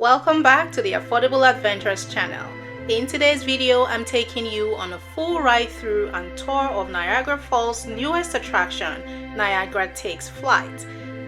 Welcome back to the Affordable Adventures channel. In today's video, I'm taking you on a full ride through and tour of Niagara Falls' newest attraction, Niagara Takes Flight.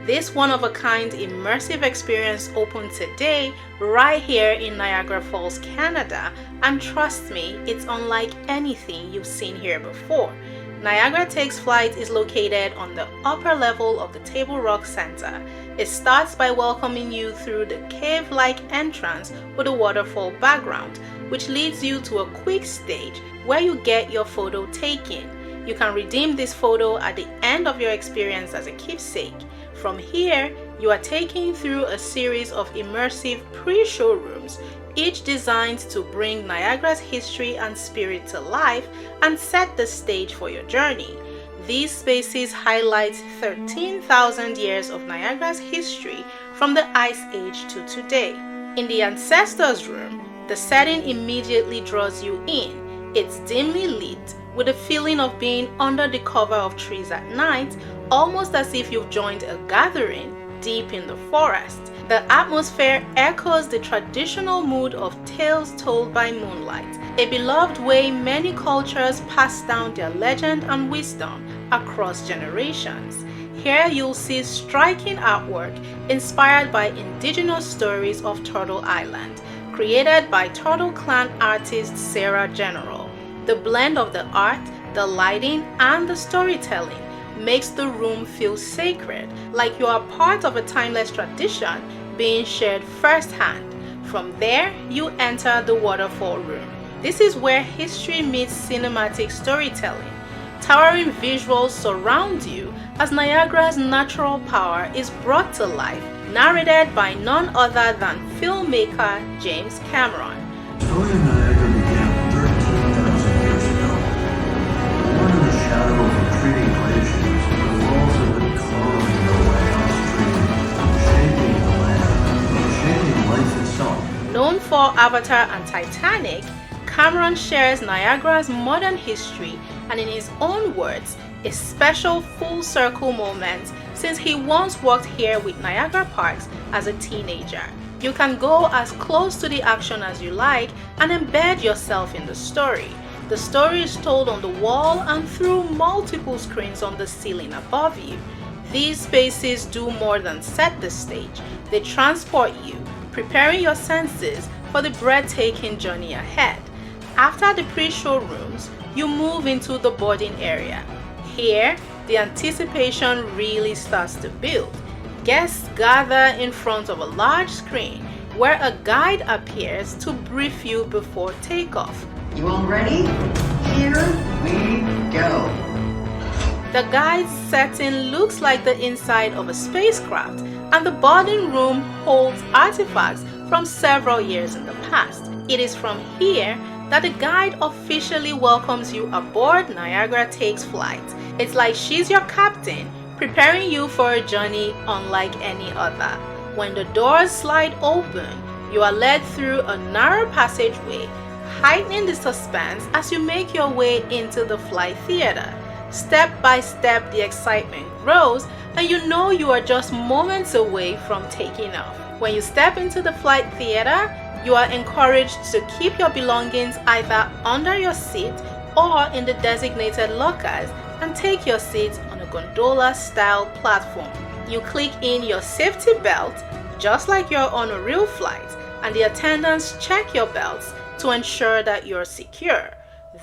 This one-of-a-kind immersive experience opened today right here in Niagara Falls, Canada, and trust me, it's unlike anything you've seen here before. Niagara Takes Flight is located on the upper level of the Table Rock Center. It starts by welcoming you through the cave-like entrance with a waterfall background, which leads you to a quick stage where you get your photo taken. You can redeem this photo at the end of your experience as a keepsake. From here, you are taken through a series of immersive pre-show rooms, each designed to bring Niagara's history and spirit to life and set the stage for your journey. These spaces highlight 13,000 years of Niagara's history from the Ice Age to today. In the Ancestors Room, the setting immediately draws you in. It's dimly lit with a feeling of being under the cover of trees at night, almost as if you've joined a gathering deep in the forest. The atmosphere echoes the traditional mood of tales told by moonlight, a beloved way many cultures pass down their legend and wisdom across generations. Here you'll see striking artwork inspired by indigenous stories of Turtle Island, created by Turtle Clan artist Sarah General. The blend of the art, the lighting, and the storytelling makes the room feel sacred, like you are part of a timeless tradition being shared firsthand. From there, you enter the Waterfall Room. This is where history meets cinematic storytelling. Towering visuals surround you as Niagara's natural power is brought to life, narrated by none other than filmmaker James Cameron. The story of Niagara began 13,000 years ago. Born in the shadow of retreating glaciers, the walls have been clawing their way upstream, shaping the land, shaping life itself. Known for Avatar and Titanic, Cameron shares Niagara's modern history and, in his own words, a special full-circle moment since he once walked here with Niagara Parks as a teenager. You can go as close to the action as you like and embed yourself in the story. The story is told on the wall and through multiple screens on the ceiling above you. These spaces do more than set the stage. They transport you, preparing your senses for the breathtaking journey ahead. After the pre-show rooms, you move into the boarding area. Here, the anticipation really starts to build. Guests gather in front of a large screen where a guide appears to brief you before takeoff. You all ready? Here we go. The guide's setting looks like the inside of a spacecraft, and the boarding room holds artifacts from several years in the past. It is from here that the guide officially welcomes you aboard Niagara Takes Flight. It's like she's your captain, preparing you for a journey unlike any other. When the doors slide open, you are led through a narrow passageway, heightening the suspense as you make your way into the flight theater. Step by step, the excitement grows, and you know you are just moments away from taking off. When you step into the flight theater, you are encouraged to keep your belongings either under your seat or in the designated lockers and take your seat on a gondola-style platform. You click in your safety belt just like you're on a real flight, and the attendants check your belts to ensure that you're secure.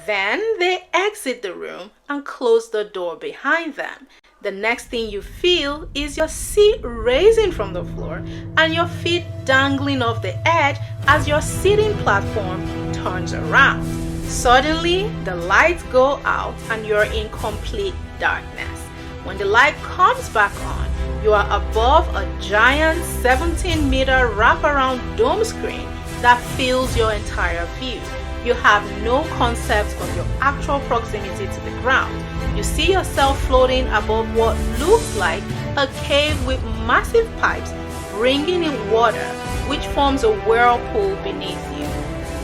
Then they exit the room and close the door behind them. The next thing you feel is your seat raising from the floor and your feet dangling off the edge as your seating platform turns around. Suddenly, the lights go out and you're in complete darkness. When the light comes back on, you are above a giant 17-meter wraparound dome screen that fills your entire view. You have no concept of your actual proximity to the ground. You see yourself floating above what looks like a cave with massive pipes bringing in water, which forms a whirlpool beneath you.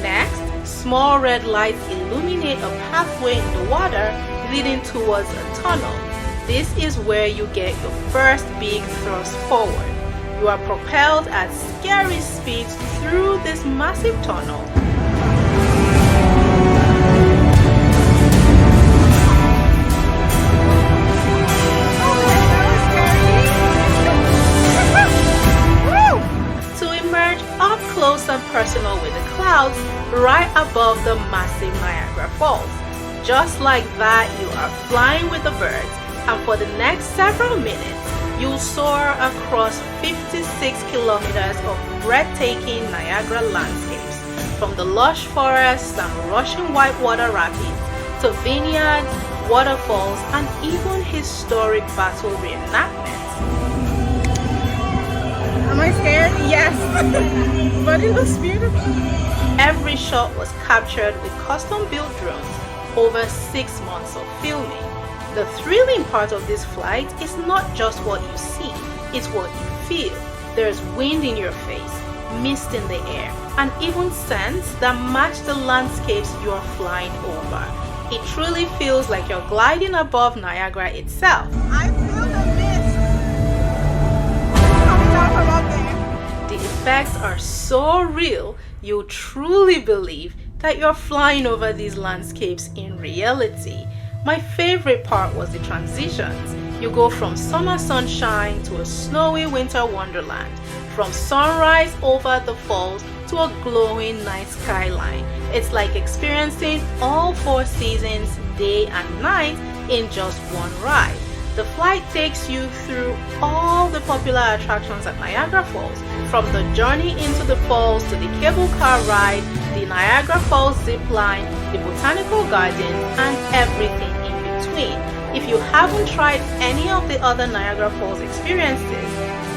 Next, small red lights illuminate a pathway in the water leading towards a tunnel. This is where you get your first big thrust forward. You are propelled at scary speeds through this massive tunnel. Up close and personal with the clouds right above the massive Niagara Falls. Just like that, you are flying with the birds, and for the next several minutes, you'll soar across 56 kilometers of breathtaking Niagara landscapes, from the lush forests and rushing whitewater rapids to vineyards, waterfalls, and even historic battle reenactments. Am I scared? Yes. But it was beautiful. Every shot was captured with custom-built drones over 6 months of filming. The thrilling part of this flight is not just what you see, it's what you feel. There's wind in your face, mist in the air, and even scents that match the landscapes you're flying over. It truly feels like you're gliding above Niagara itself. I feel the mist coming down from up there. The effects are so real, you'll truly believe that you're flying over these landscapes in reality. My favorite part was the transitions. You go from summer sunshine to a snowy winter wonderland, from sunrise over the falls to a glowing night skyline. It's like experiencing all 4 seasons, day and night, in just one ride. The flight takes you through all the popular attractions at Niagara Falls, from the journey into the falls to the cable car ride, the Niagara Falls zip line, the botanical gardens, and everything in between. If you haven't tried any of the other Niagara Falls experiences,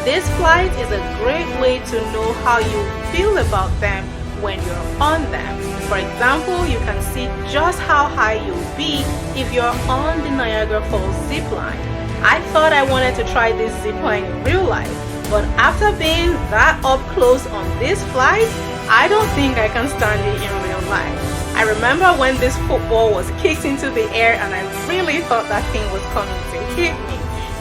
this flight is a great way to know how you feel about them when you're on them. For example, you can see just how high you'll be if you're on the Niagara Falls zip line. I thought I wanted to try this zip line in real life, but after being that up close on this flight, I don't think I can stand it in real life. I remember when this football was kicked into the air and I really thought that thing was coming to hit me.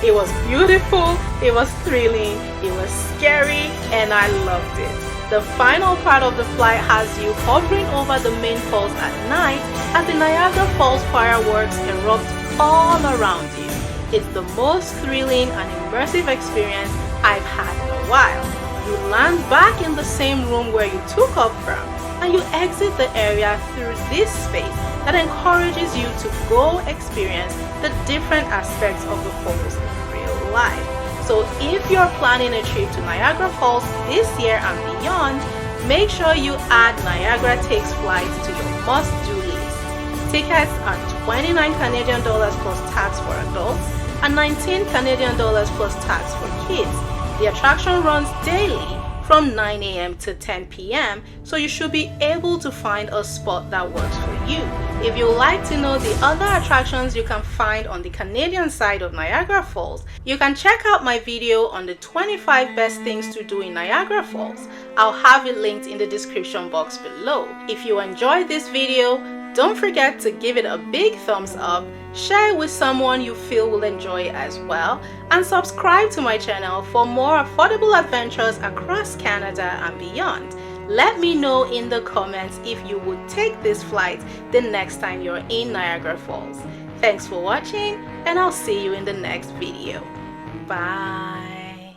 It was beautiful, it was thrilling, it was scary, and I loved it. The final part of the flight has you hovering over the main falls at night as the Niagara Falls fireworks erupt all around you. It's the most thrilling and immersive experience I've had in a while. You land back in the same room where you took off from, and you exit the area through this space that encourages you to go experience the different aspects of the falls in real life. So if you're planning a trip to Niagara Falls this year and beyond, make sure you add Niagara Takes Flight to your must-do list. Tickets are $29 Canadian plus tax for adults and $19 Canadian plus tax for kids. The attraction runs daily from 9 a.m. to 10 p.m. so you should be able to find a spot that works for you. If you'd like to know the other attractions you can find on the Canadian side of Niagara Falls, you can check out my video on the 25 best things to do in Niagara Falls. I'll have it linked in the description box below. If you enjoyed this video, don't forget to give it a big thumbs up, share it with someone you feel will enjoy it as well, and subscribe to my channel for more affordable adventures across Canada and beyond. Let me know in the comments if you would take this flight the next time you're in Niagara Falls. Thanks for watching, and I'll see you in the next video. Bye.